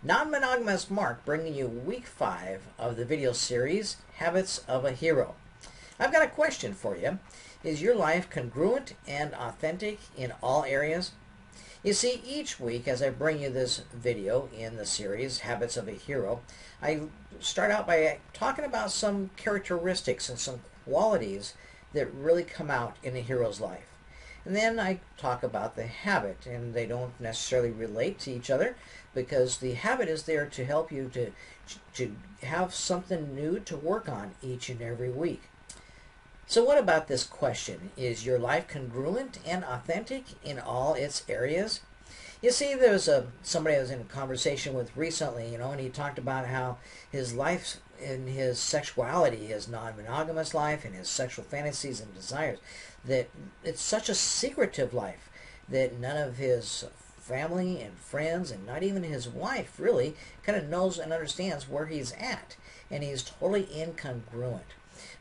Non-Monogamous Mark bringing you week 5 of the video series, Habits of a Hero. I've got a question for you. Is your life congruent and authentic in all areas? You see, each week as I bring you this video in the series, Habits of a Hero, I start out by talking about some characteristics and some qualities that really come out in a hero's life. And then I talk about the habit, and they don't necessarily relate to each other because the habit is there to help you to have something new to work on each and every week. So what about this question? Is your life congruent and authentic in all its areas? You see, there was somebody I was in a conversation with recently, and he talked about how his life and his sexuality, his non-monogamous life and his sexual fantasies and desires, that it's such a secretive life that none of his family and friends and not even his wife really kind of knows and understands where he's at, and he's totally incongruent.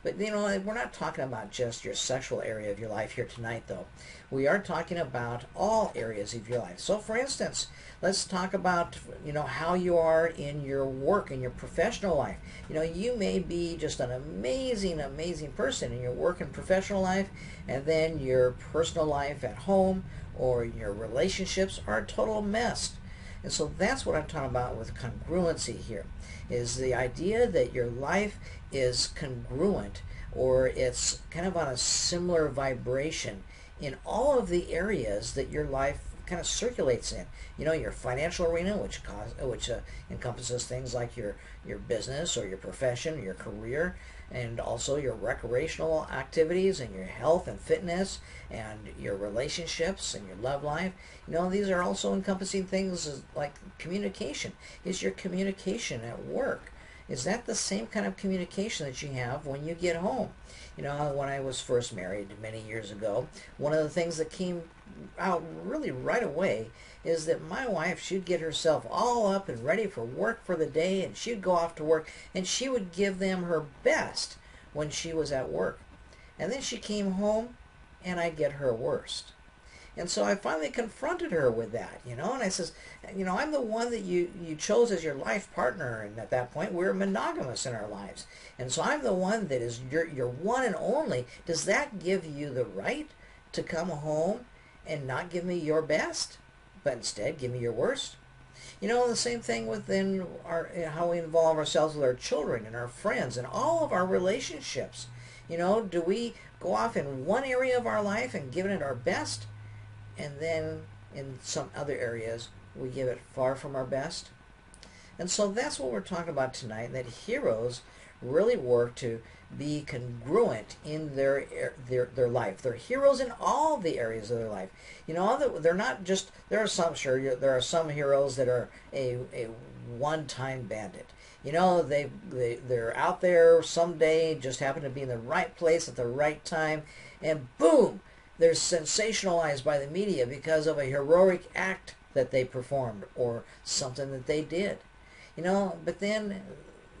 But we're not talking about just your sexual area of your life here tonight, though. We are talking about all areas of your life. So for instance, let's talk about how you are in your work, in your professional life. You may be just an amazing person in your work and professional life, and then your personal life at home or your relationships are a total mess. And so that's what I'm talking about with congruency here, is the idea that your life is congruent, or it's kind of on a similar vibration in all of the areas that your life kind of circulates in. Your financial arena, which encompasses things like your business or your profession, your career, and also your recreational activities and your health and fitness and your relationships and your love life. These are also encompassing things like communication. Is your communication at work? Is that the same kind of communication that you have when you get home? When I was first married many years ago, one of the things that came out really right away is that my wife, she'd get herself all up and ready for work for the day, and she'd go off to work, and she would give them her best when she was at work. And then she came home, and I'd get her worst. And so I finally confronted her with that, and I says, I'm the one that you chose as your life partner, and at that point we were monogamous in our lives. And so I'm the one that is your one and only. Does that give you the right to come home and not give me your best, but instead give me your worst? The same thing within how we involve ourselves with our children and our friends and all of our relationships. Do we go off in one area of our life and give it our best, and then in some other areas we give it far from our best? And so that's what we're talking about tonight, that heroes really work to be congruent in their life. They're heroes in all the areas of their life. They're not just, there are some heroes that are a one-time bandit. They're out there someday, just happen to be in the right place at the right time, and boom, they're sensationalized by the media because of a heroic act that they performed or something that they did. But then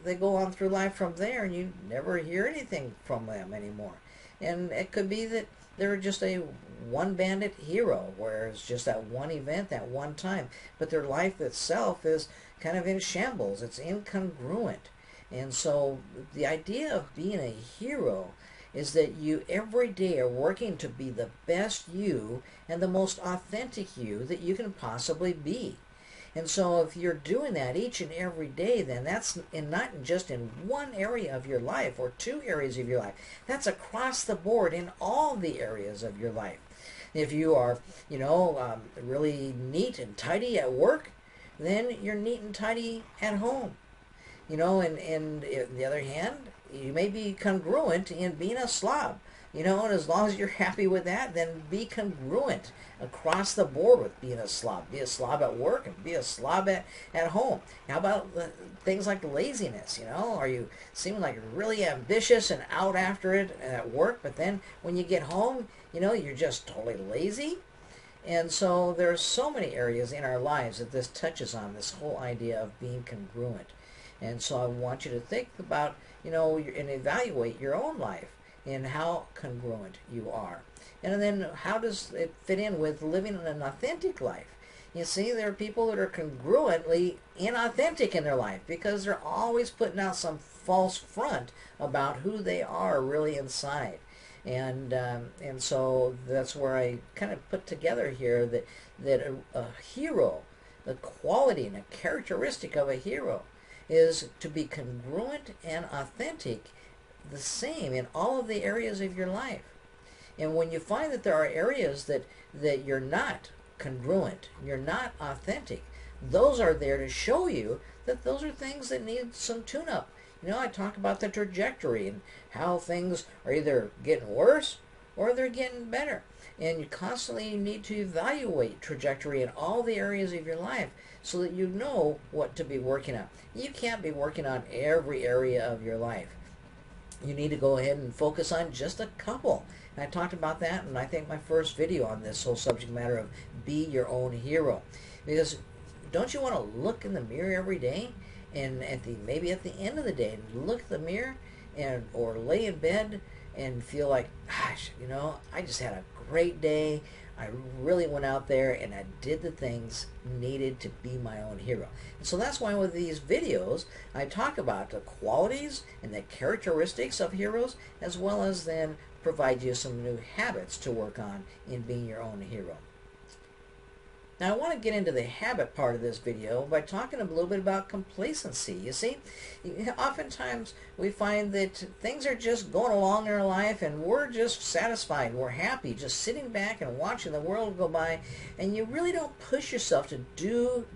they go on through life from there, and you never hear anything from them anymore. And it could be that they're just a one-bandit hero, where it's just that one event, that one time. But their life itself is kind of in shambles. It's incongruent. And so the idea of being a hero is that you every day are working to be the best you and the most authentic you that you can possibly be. And so if you're doing that each and every day, then that's not just in one area of your life or two areas of your life. That's across the board in all the areas of your life. If you are, really neat and tidy at work, then you're neat and tidy at home. And on the other hand, you may be congruent in being a slob. And as long as you're happy with that, then be congruent across the board with being a slob. Be a slob at work and be a slob at home. How about things like laziness? Are you seeming like really ambitious and out after it at work, but then when you get home, you're just totally lazy? And so there are so many areas in our lives that this touches on, this whole idea of being congruent. And so I want you to think about, and evaluate your own life and how congruent you are. And then how does it fit in with living an authentic life? You see, there are people that are congruently inauthentic in their life because they're always putting out some false front about who they are really inside. And so that's where I kind of put together here that a hero, the quality and a characteristic of a hero, is to be congruent and authentic, the same in all of the areas of your life. And when you find that there are areas that you're not congruent, you're not authentic, those are there to show you that those are things that need some tune-up. You know, I talk about the trajectory and how things are either getting worse or they're getting better. And you constantly need to evaluate trajectory in all the areas of your life so that you know what to be working on. You can't be working on every area of your life. You need to go ahead and focus on just a couple. And I talked about that in, I think, my first video on this whole subject matter of be your own hero. Because don't you want to look in the mirror every day, and maybe at the end of the day, look at the mirror or lay in bed and feel like, gosh, you know, I just had a great day. I really went out there and I did the things needed to be my own hero. And so that's why with these videos, I talk about the qualities and the characteristics of heroes, as well as then provide you some new habits to work on in being your own hero. Now I want to get into the habit part of this video by talking a little bit about complacency. You see, oftentimes we find that things are just going along in our life and we're just satisfied, we're happy, just sitting back and watching the world go by, and you really don't push yourself to do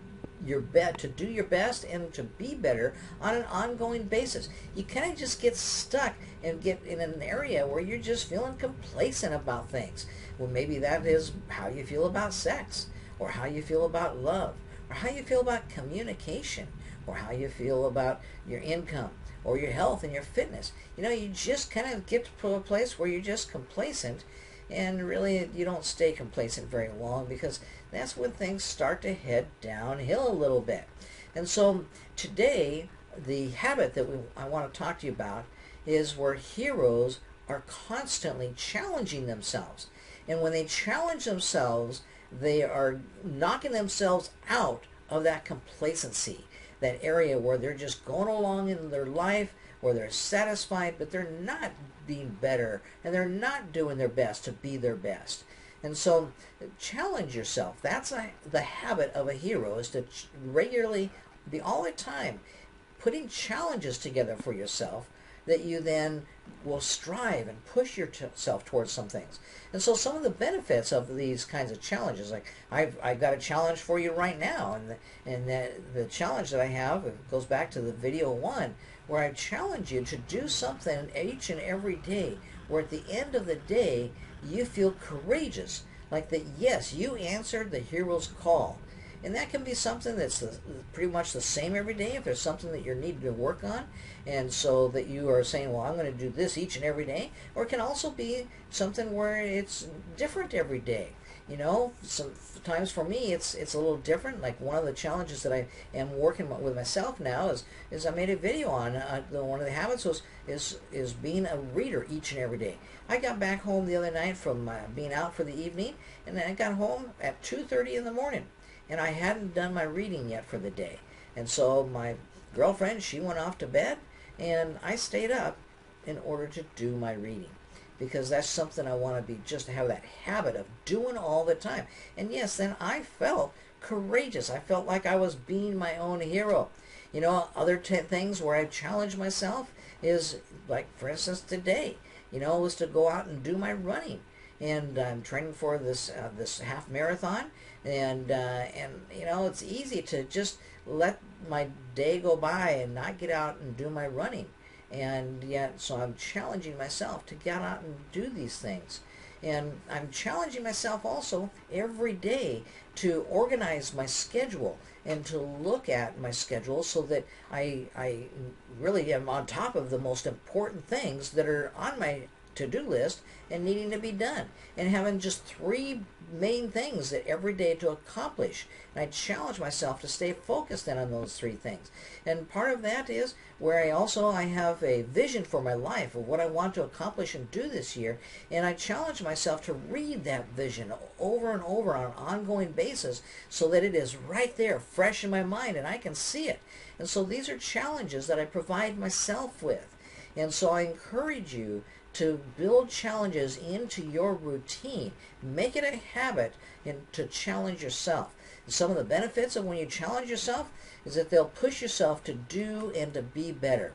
your best and to be better on an ongoing basis. You kind of just get stuck and get in an area where you're just feeling complacent about things. Well, maybe that is how you feel about sex, or how you feel about love, or how you feel about communication, or how you feel about your income, or your health and your fitness. You know, you just kind of get to a place where you're just complacent, and really you don't stay complacent very long, because that's when things start to head downhill a little bit. And so today, the habit that I want to talk to you about is where heroes are constantly challenging themselves. And when they challenge themselves, they are knocking themselves out of that complacency, that area where they're just going along in their life, where they're satisfied, but they're not being better, and they're not doing their best to be their best. And so challenge yourself. That's the habit of a hero, is to regularly be all the time putting challenges together for yourself that you then will strive and push yourself towards some things. And so some of the benefits of these kinds of challenges, like I've got a challenge for you right now, and the challenge that I have, it goes back to the video 1, where I challenge you to do something each and every day where at the end of the day you feel courageous, like that yes, you answered the hero's call. And that can be something that's pretty much the same every day if there's something that you're needing to work on, and so that you are saying, well, I'm going to do this each and every day. Or it can also be something where it's different every day. You know, sometimes for me it's a little different. Like one of the challenges that I am working with myself now is I made a video on one of the habits is being a reader each and every day. I got back home the other night from being out for the evening, and then I got home at 2:30 in the morning. And I hadn't done my reading yet for the day. And so my girlfriend, she went off to bed, and I stayed up in order to do my reading. Because that's something I want to be, just to have that habit of doing all the time. And yes, then I felt courageous. I felt like I was being my own hero. You know, other things where I challenge myself is, like, for instance, today, you know, was to go out and do my running. And I'm training for this half marathon, and you know, it's easy to just let my day go by and not get out and do my running, and yet so I'm challenging myself to get out and do these things. And I'm challenging myself also every day to organize my schedule and to look at my schedule so that I really am on top of the most important things that are on my to-do list and needing to be done, and having just 3 main things that every day to accomplish. And I challenge myself to stay focused then on those 3 things. And part of that is where I have a vision for my life of what I want to accomplish and do this year, and I challenge myself to read that vision over and over on an ongoing basis so that it is right there, fresh in my mind, and I can see it. And so these are challenges that I provide myself with. And so I encourage you to build challenges into your routine. Make it a habit to challenge yourself. And some of the benefits of when you challenge yourself is that they'll push yourself to do and to be better.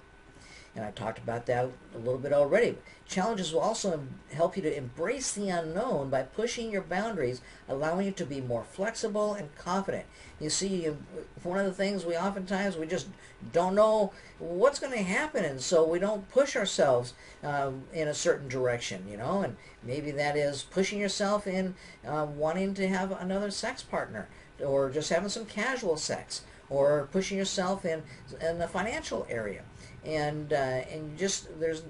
And I talked about that a little bit already. Challenges will also help you to embrace the unknown by pushing your boundaries, allowing you to be more flexible and confident. You see, one of the things we just don't know what's going to happen, and so we don't push ourselves in a certain direction, and maybe that is pushing yourself in wanting to have another sex partner, or just having some casual sex, or pushing yourself in the financial area. And just there's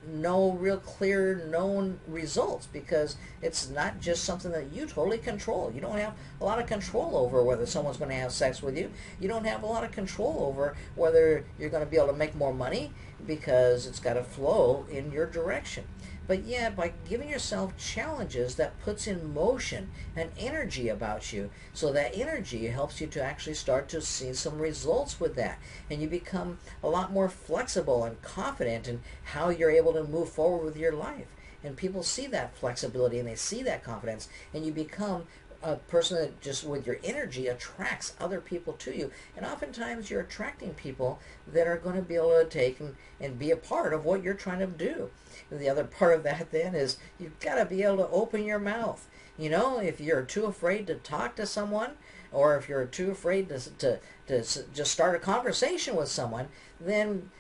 no real clear known results, because it's not just something that you totally control. You don't have a lot of control over whether someone's going to have sex with you. You don't have a lot of control over whether you're going to be able to make more money, because it's got to flow in your direction. But yet, by giving yourself challenges, that puts in motion an energy about you. So that energy helps you to actually start to see some results with that. And you become a lot more flexible and confident in how you're able to move forward with your life. And people see that flexibility and they see that confidence, and you become a person that just with your energy attracts other people to you. And oftentimes you're attracting people that are going to be able to take and be a part of what you're trying to do. And the other part of that then is you've got to be able to open your mouth. If you're too afraid to talk to someone, or if you're too afraid to just start a conversation with someone, then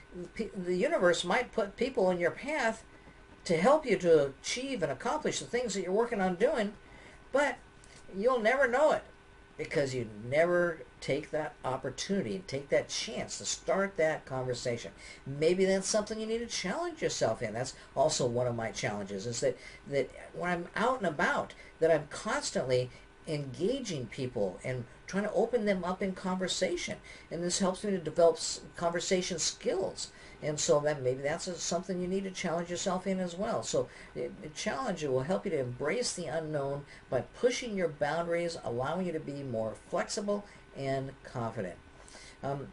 the universe might put people in your path to help you to achieve and accomplish the things that you're working on doing, but you'll never know it because you never take that opportunity, take that chance to start that conversation. Maybe that's something you need to challenge yourself in. That's also one of my challenges, is that when I'm out and about, that I'm constantly engaging people and trying to open them up in conversation. And this helps me to develop conversation skills. And so maybe that's something you need to challenge yourself in as well. So the challenge will help you to embrace the unknown by pushing your boundaries, allowing you to be more flexible and confident.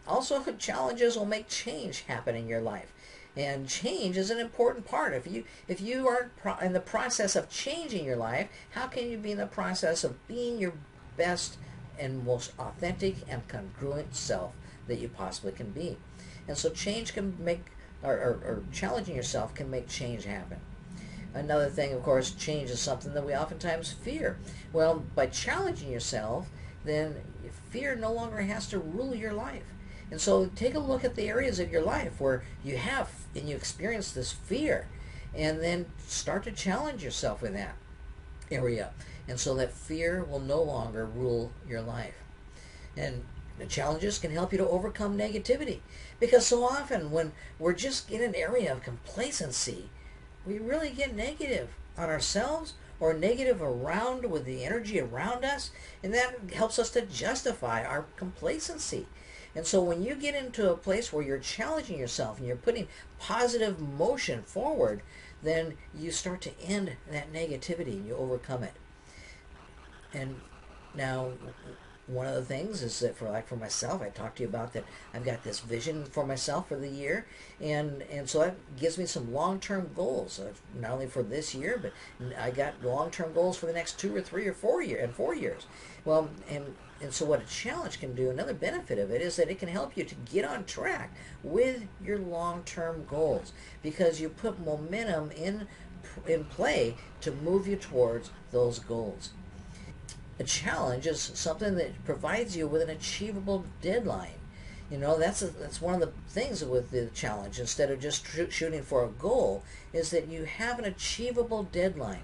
Also, challenges will make change happen in your life. And change is an important part. If you are in the process of changing your life, how can you be in the process of being your best and most authentic and congruent self that you possibly can be? And so change can make, or challenging yourself can make change happen. Another thing, of course, change is something that we oftentimes fear. Well, by challenging yourself, then fear no longer has to rule your life. And so take a look at the areas of your life where you have and you experience this fear, and then start to challenge yourself in that area. And so that fear will no longer rule your life. And the challenges can help you to overcome negativity, because so often when we're just in an area of complacency, we really get negative on ourselves or negative around with the energy around us, and that helps us to justify our complacency. And so when you get into a place where you're challenging yourself and you're putting positive motion forward, then you start to end that negativity and you overcome it. And now, one of the things is that for myself, I talked to you about that I've got this vision for myself for the year, and so that gives me some long-term goals, not only for this year, but I got long-term goals for the next 2 or 3 or 4 years. Well, and so what a challenge can do, another benefit of it, is that it can help you to get on track with your long-term goals, because you put momentum in play to move you towards those goals. A challenge is something that provides you with an achievable deadline. That's one of the things with the challenge, instead of just shooting for a goal, is that you have an achievable deadline.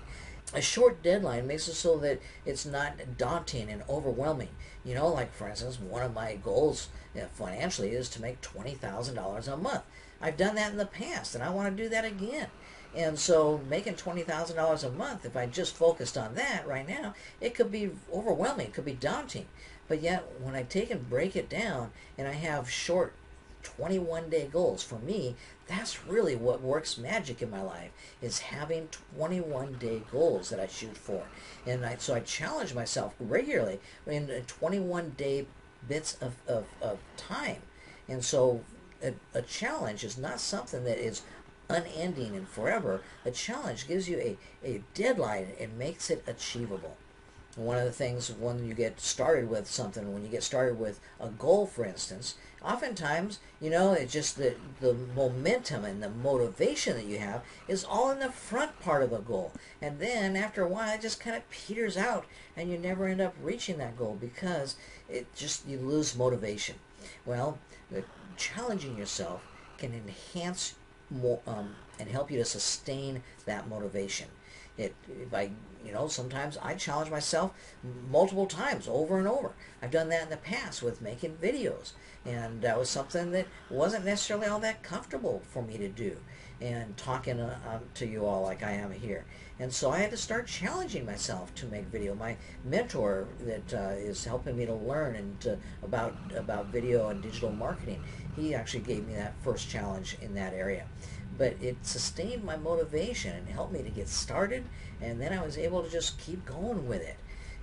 A short deadline makes it so that it's not daunting and overwhelming. Like for instance, one of my goals financially is to make $20,000 a month. I've done that in the past, and I want to do that again. And so making $20,000 a month, if I just focused on that right now, it could be overwhelming, it could be daunting. But yet when I take and break it down and I have short 21-day goals, for me, that's really what works magic in my life, is having 21-day goals that I shoot for. And so I challenge myself regularly in 21-day bits of time. And so a challenge is not something that is unending and forever. A challenge gives you a deadline and makes it achievable. One of the things when you get started with something, when you get started with a goal, for instance, oftentimes, it's just the momentum and the motivation that you have is all in the front part of the goal. And then after a while, it just kind of peters out and you never end up reaching that goal because you lose motivation. Well, challenging yourself can enhance and help you to sustain that motivation. Sometimes I challenge myself multiple times over and over. I've done that in the past with making videos, and that was something that wasn't necessarily all that comfortable for me to do, and talking to you all like I am here. And so I had to start challenging myself to make video. My mentor that is helping me to learn about video and digital marketing, he actually gave me that first challenge in that area. But it sustained my motivation and helped me to get started, and then I was able to just keep going with it.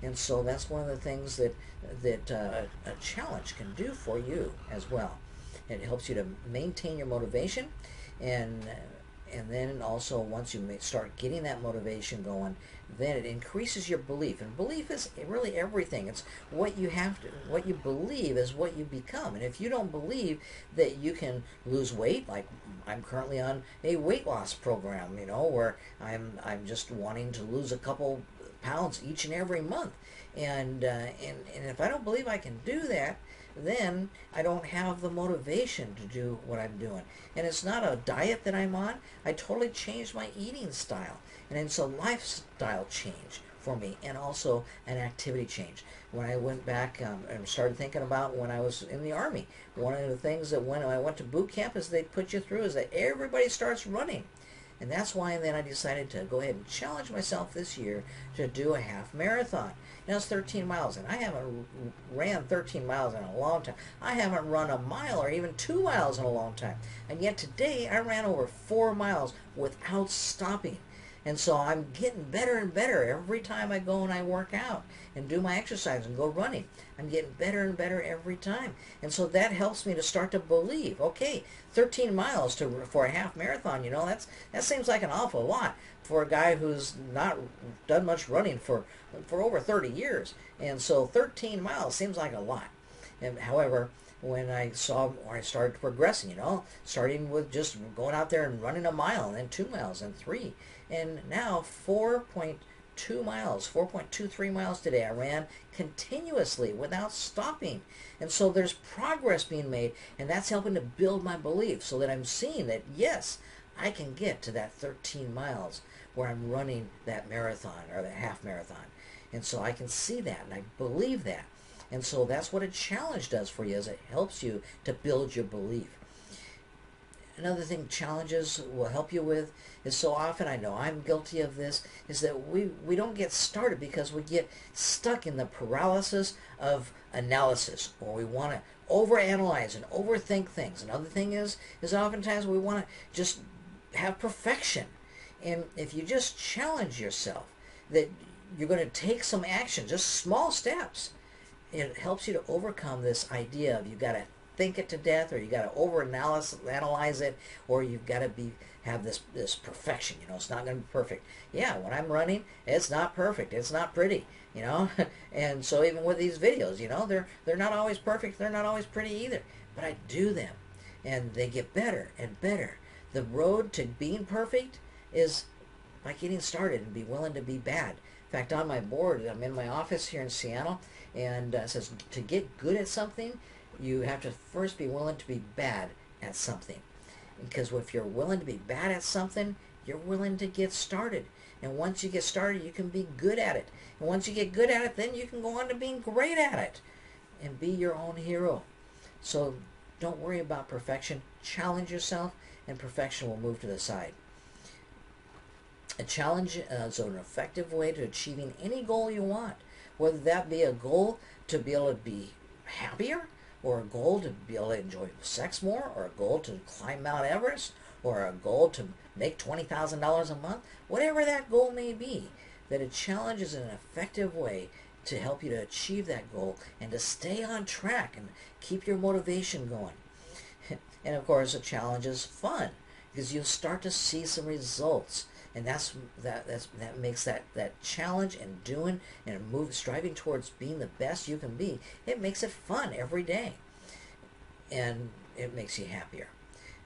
And so that's one of the things that a challenge can do for you as well. It helps you to maintain your motivation, and then also once you start getting that motivation going, then it increases your belief. And belief is really everything. It's what you believe is what you become. And if you don't believe that you can lose weight, like I'm currently on a weight loss program, where I'm just wanting to lose a couple pounds each and every month. And if I don't believe I can do that, then I don't have the motivation to do what I'm doing. And it's not a diet that I'm on. I totally changed my eating style. And it's a lifestyle change for me, and also an activity change. When I went back and started thinking about when I was in the Army, one of the things that when I went to boot camp is they put you through is that everybody starts running. And that's why then I decided to go ahead and challenge myself this year to do a half marathon. Now it's 13 miles, and I haven't ran 13 miles in a long time. I haven't run a mile or even 2 miles in a long time. And yet today I ran over 4 miles without stopping. And so I'm getting better and better every time I go and I work out and do my exercise and go running. I'm getting better and better every time. And so that helps me to start to believe, okay, 13 miles for a half marathon, that seems like an awful lot for a guy who's not done much running for over 30 years. And so 13 miles seems like a lot. And however, when I started progressing, starting with just going out there and running a mile, and then 2 miles, and 3, and now 4.2 miles, 4.23 miles today. I ran continuously without stopping. And so there's progress being made, and that's helping to build my belief so that I'm seeing that, yes, I can get to that 13 miles where I'm running that marathon or that half marathon. And so I can see that, and I believe that. And so that's what a challenge does for you, is it helps you to build your belief. Another thing challenges will help you with is, so often, I know I'm guilty of this, is that we don't get started because we get stuck in the paralysis of analysis, or we want to overanalyze and overthink things. Another thing is oftentimes we want to just have perfection. And if you just challenge yourself that you're going to take some action, just small steps, it helps you to overcome this idea of you've got to think it to death, or you got to overanalyze it, or you've got to have this perfection. It's not going to be perfect. Yeah, when I'm running, it's not perfect. It's not pretty. And so even with these videos, they're not always perfect. They're not always pretty either. But I do them, and they get better and better. The road to being perfect is by getting started and be willing to be bad. In fact, on my board, I'm in my office here in Seattle, and it says to get good at something, you have to first be willing to be bad at something. Because if you're willing to be bad at something, you're willing to get started. And once you get started, you can be good at it. And once you get good at it, then you can go on to being great at it and be your own hero. So don't worry about perfection. Challenge yourself, and perfection will move to the side. A challenge is an effective way to achieving any goal you want, whether that be a goal to be able to be happier, or a goal to be able to enjoy sex more, or a goal to climb Mount Everest, or a goal to make $20,000 a month, whatever that goal may be, that a challenge is an effective way to help you to achieve that goal and to stay on track and keep your motivation going. And of course, a challenge is fun because you'll start to see some results. And that makes that challenge and doing and striving towards being the best you can be, it makes it fun every day. And it makes you happier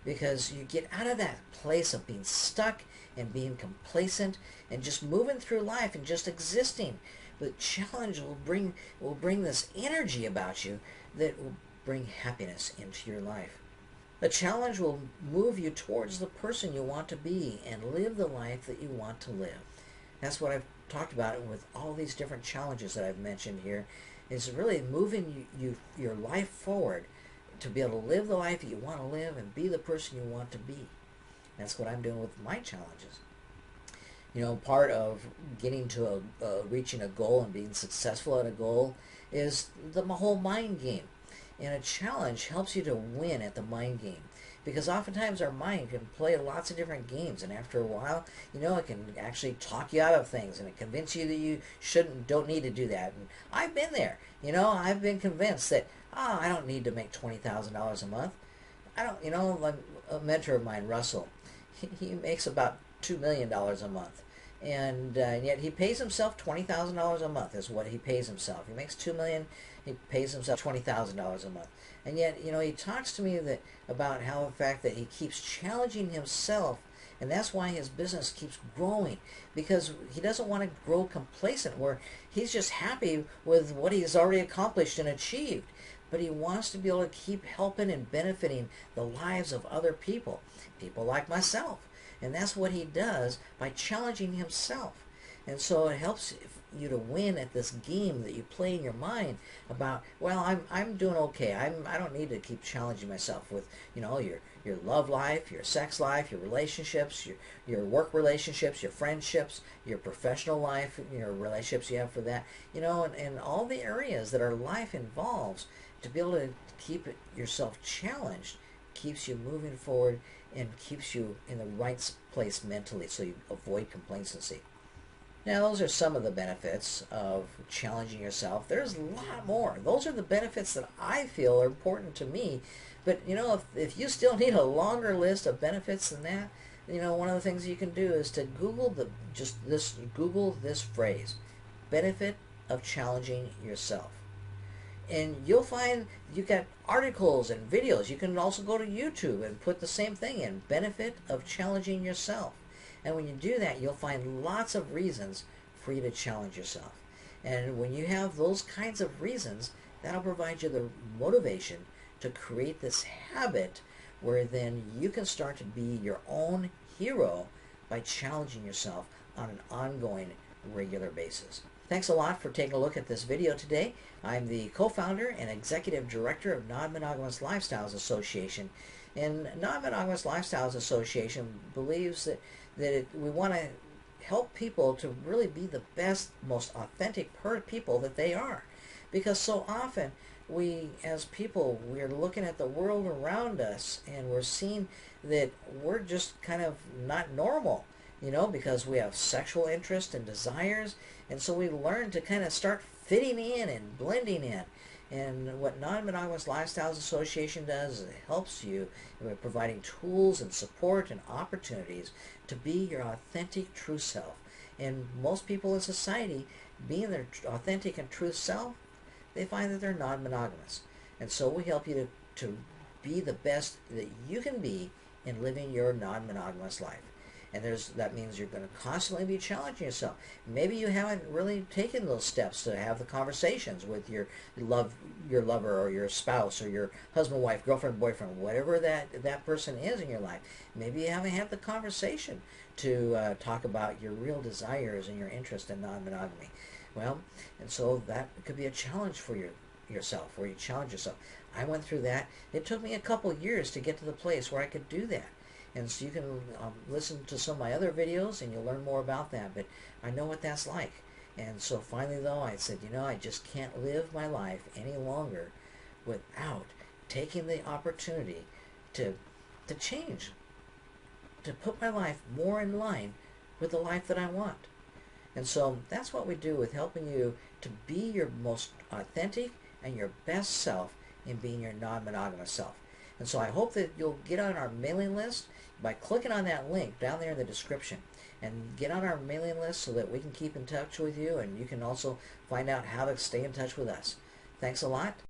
because you get out of that place of being stuck and being complacent and just moving through life and just existing. The challenge will bring this energy about you that will bring happiness into your life. The challenge will move you towards the person you want to be and live the life that you want to live. That's what I've talked about with all these different challenges that I've mentioned here, is really moving your life forward to be able to live the life that you want to live and be the person you want to be. That's what I'm doing with my challenges. You know, part of getting to reaching a goal and being successful at a goal is the whole mind game. And a challenge helps you to win at the mind game. Because oftentimes our mind can play lots of different games, and after a while, you know, it can actually talk you out of things, and it convince you that you don't need to do that. And I've been there. You know, I've been convinced that, I don't need to make $20,000 a month. I don't, you know, like a mentor of mine, Russell, he makes about $2 million a month. And yet he pays himself $20,000 a month is what he pays himself. He makes $2 million, he pays himself $20,000 a month. And yet, you know, he talks to me about how the fact that he keeps challenging himself, and that's why his business keeps growing, because he doesn't want to grow complacent where he's just happy with what he's already accomplished and achieved. But he wants to be able to keep helping and benefiting the lives of other people, people like myself. And that's what he does by challenging himself. And so it helps you to win at this game that you play in your mind about, well, I'm doing okay. I don't need to keep challenging myself with, you know, your love life, your sex life, your relationships, your work relationships, your friendships, your professional life, your relationships you have for that, you know, and all the areas that our life involves. To be able to keep yourself challenged keeps you moving forward and keeps you in the right place mentally, so you avoid complacency. Now, those are some of the benefits of challenging yourself. There's a lot more. Those are the benefits that I feel are important to me. But, you know, if you still need a longer list of benefits than that, you know, one of the things you can do is to Google this phrase, benefit of challenging yourself. And you'll find you got articles and videos. You can also go to YouTube and put the same thing in, benefit of challenging yourself. And when you do that, you'll find lots of reasons for you to challenge yourself. And when you have those kinds of reasons, that'll provide you the motivation to create this habit where then you can start to be your own hero by challenging yourself on an ongoing, regular basis. Thanks a lot for taking a look at this video today. I'm the co-founder and executive director of Non-Monogamous Lifestyles Association. And Non-Monogamous Lifestyles Association believes that we want to help people to really be the best, most authentic people that they are. Because so often we, as people, we're looking at the world around us and we're seeing that we're just kind of not normal. You know, because we have sexual interest and desires, and so we learn to kind of start fitting in and blending in. And what Non-Monogamous Lifestyles Association does is it helps you by providing tools and support and opportunities to be your authentic, true self. And most people in society, being their authentic and true self, they find that they're non-monogamous. And so we help you to be the best that you can be in living your non-monogamous life. And that means you're going to constantly be challenging yourself. Maybe you haven't really taken those steps to have the conversations with your lover or your spouse or your husband, wife, girlfriend, boyfriend, whatever that person is in your life. Maybe you haven't had the conversation to talk about your real desires and your interest in non-monogamy. Well, and so that could be a challenge for yourself, where you challenge yourself. I went through that. It took me a couple years to get to the place where I could do that. And so you can listen to some of my other videos and you'll learn more about that. But I know what that's like. And so finally, though, I said, you know, I just can't live my life any longer without taking the opportunity to change, to put my life more in line with the life that I want. And so that's what we do with helping you to be your most authentic and your best self in being your non-monogamous self. And so I hope that you'll get on our mailing list by clicking on that link down there in the description, and get on our mailing list so that we can keep in touch with you, and you can also find out how to stay in touch with us. Thanks a lot.